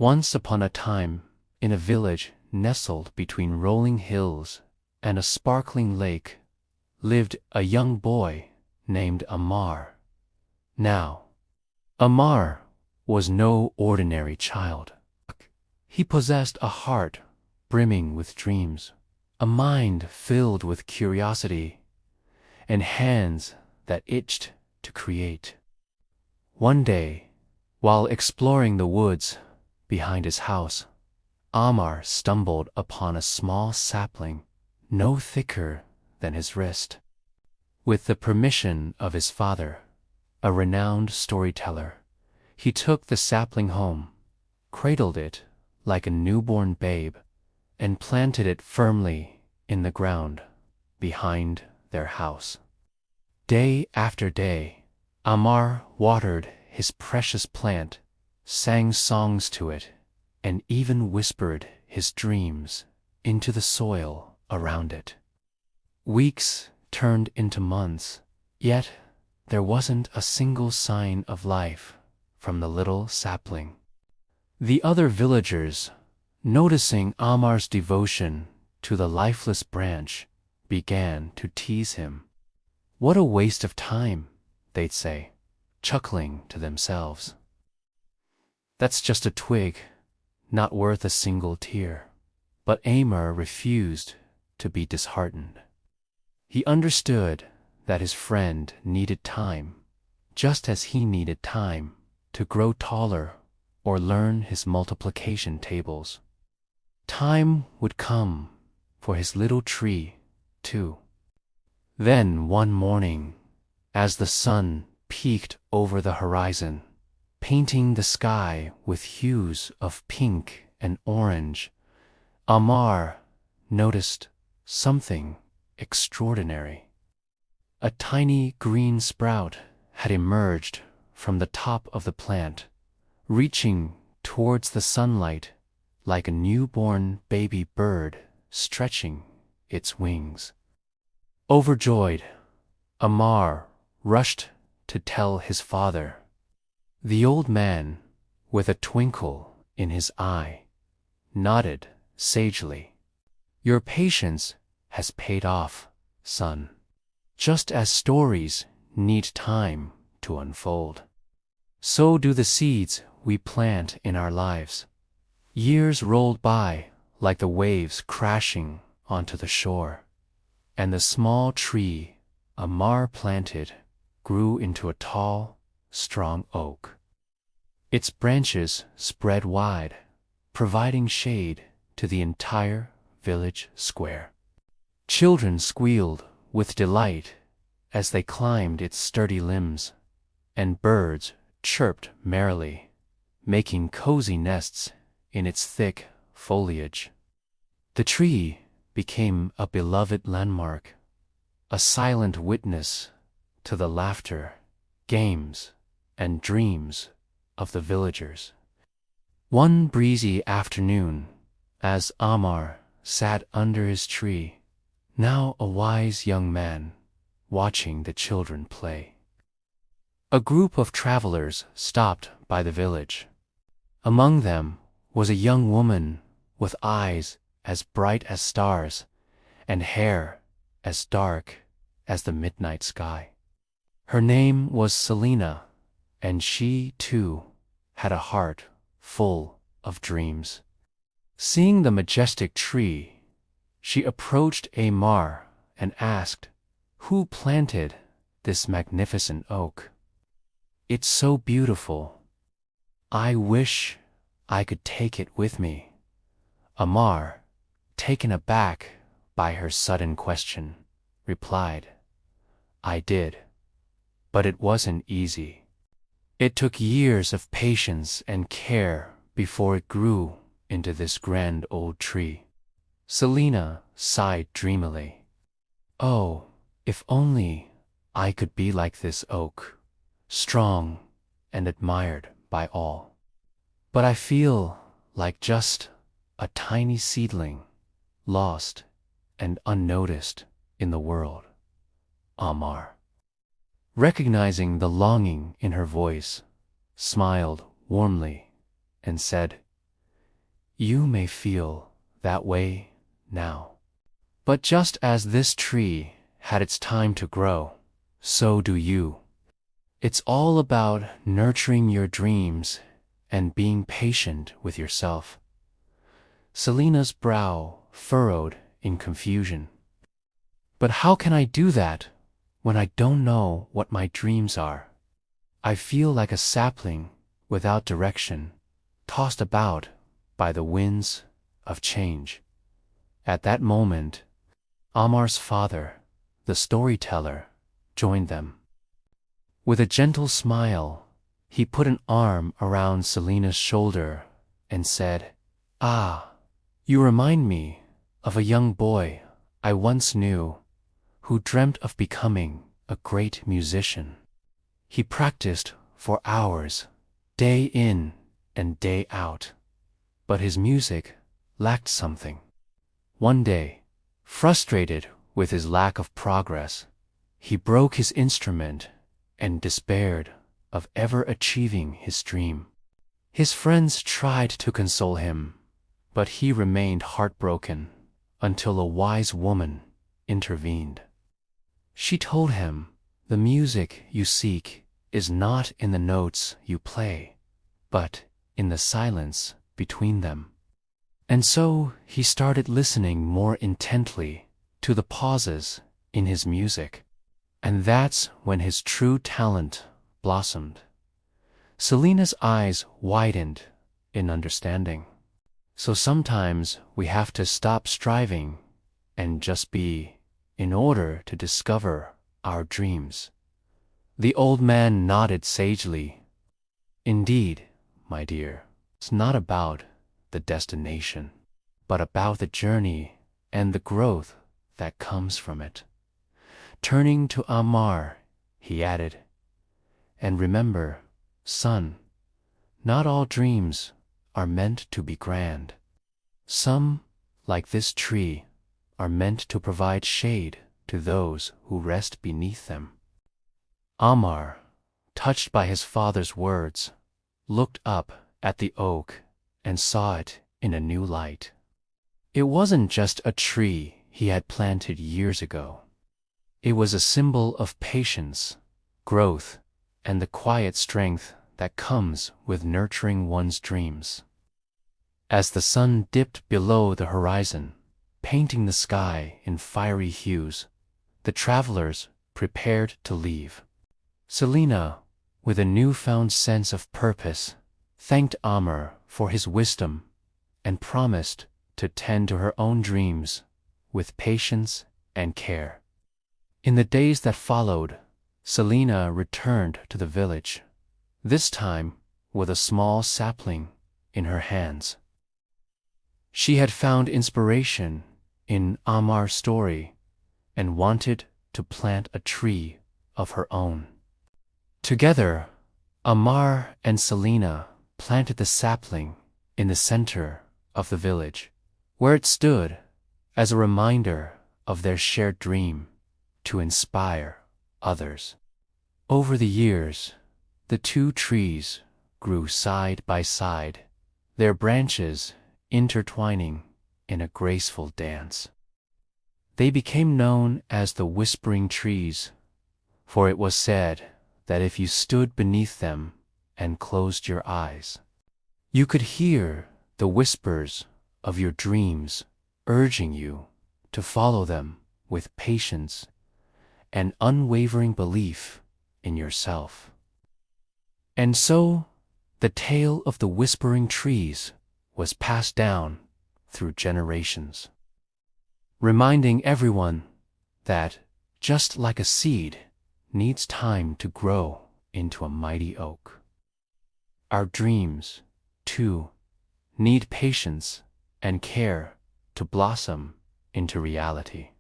Once upon a time, in a village nestled between rolling hills and a sparkling lake, lived a young boy named Amar. Now, Amar was no ordinary child. He possessed a heart brimming with dreams, a mind filled with curiosity, and hands that itched to create. One day, while exploring the woods behind his house, Amar stumbled upon a small sapling no thicker than his wrist. With the permission of his father, a renowned storyteller, he took the sapling home, cradled it like a newborn babe, and planted it firmly in the ground behind their house. Day after day, Amar watered his precious plant, sang songs to it, and even whispered his dreams into the soil around it. Weeks turned into months, yet there wasn't a single sign of life from the little sapling. The other villagers, noticing Amar's devotion to the lifeless branch, began to tease him. "What a waste of time," they'd say, chuckling to themselves. "That's just a twig, not worth a single tear." But Amir refused to be disheartened. He understood that his friend needed time, just as he needed time to grow taller or learn his multiplication tables. Time would come for his little tree, too. Then one morning, as the sun peeked over the horizon, painting the sky with hues of pink and orange, Amar noticed something extraordinary. A tiny green sprout had emerged from the top of the plant, reaching towards the sunlight like a newborn baby bird stretching its wings. Overjoyed, Amar rushed to tell his father. The old man, with a twinkle in his eye, nodded sagely. "Your patience has paid off, son. Just as stories need time to unfold, so do the seeds we plant in our lives." Years rolled by like the waves crashing onto the shore, and the small tree Amar planted grew into a tall, strong oak. Its branches spread wide, providing shade to the entire village square. Children squealed with delight as they climbed its sturdy limbs, and birds chirped merrily, making cozy nests in its thick foliage. The tree became a beloved landmark, a silent witness to the laughter, games, and dreams of the villagers. One breezy afternoon, as Amar sat under his tree, now a wise young man, watching the children play, a group of travelers stopped by the village. Among them was a young woman with eyes as bright as stars and hair as dark as the midnight sky. Her name was Selina, and she, too, had a heart full of dreams. Seeing the majestic tree, she approached Amar and asked, "Who planted this magnificent oak? It's so beautiful. I wish I could take it with me." Amar, taken aback by her sudden question, replied, "I did, but it wasn't easy. It took years of patience and care before it grew into this grand old tree." Selina sighed dreamily. "Oh, if only I could be like this oak, strong and admired by all. But I feel like just a tiny seedling, lost and unnoticed in the world." Amar, recognizing the longing in her voice, smiled warmly and said, You may feel that way now. But just as this tree had its time to grow, so do you. It's all about nurturing your dreams and being patient with yourself. Selena's brow furrowed in confusion. But how can I do that when I don't know what my dreams are? I feel like a sapling without direction, tossed about by the winds of change. At that moment, Amar's father, the storyteller, joined them. With a gentle smile, he put an arm around Selena's shoulder and said, "Ah, you remind me of a young boy I once knew who dreamt of becoming a great musician. He practiced for hours, day in and day out, but his music lacked something. One day, frustrated with his lack of progress, he broke his instrument and despaired of ever achieving his dream. His friends tried to console him, but he remained heartbroken until a wise woman intervened. She told him, 'The music you seek is not in the notes you play, but in the silence between them.' And so he started listening more intently to the pauses in his music. And that's when his true talent blossomed." Selena's eyes widened in understanding. So sometimes we have to stop striving and just be in order to discover our dreams. The old man nodded sagely. "Indeed, my dear, it's not about the destination, but about the journey and the growth that comes from it." Turning to Amar, he added, "And remember, son, not all dreams are meant to be grand. Some, like this tree, are meant to provide shade to those who rest beneath them." Amar, touched by his father's words, looked up at the oak and saw it in a new light. It wasn't just a tree he had planted years ago. It was a symbol of patience, growth, and the quiet strength that comes with nurturing one's dreams. As the sun dipped below the horizon, painting the sky in fiery hues, the travelers prepared to leave. Selena, with a newfound sense of purpose, thanked Amr for his wisdom and promised to tend to her own dreams with patience and care. In the days that followed, Selena returned to the village, this time with a small sapling in her hands. She had found inspiration in Amar's story and wanted to plant a tree of her own. Together, Amar and Selena planted the sapling in the center of the village, where it stood as a reminder of their shared dream to inspire others. Over the years, the two trees grew side by side, their branches intertwining in a graceful dance. They became known as the Whispering Trees, for it was said that if you stood beneath them and closed your eyes, you could hear the whispers of your dreams urging you to follow them with patience and unwavering belief in yourself. And so, the tale of the Whispering Trees was passed down through generations, reminding everyone that, just like a seed needs time to grow into a mighty oak, our dreams, too, need patience and care to blossom into reality.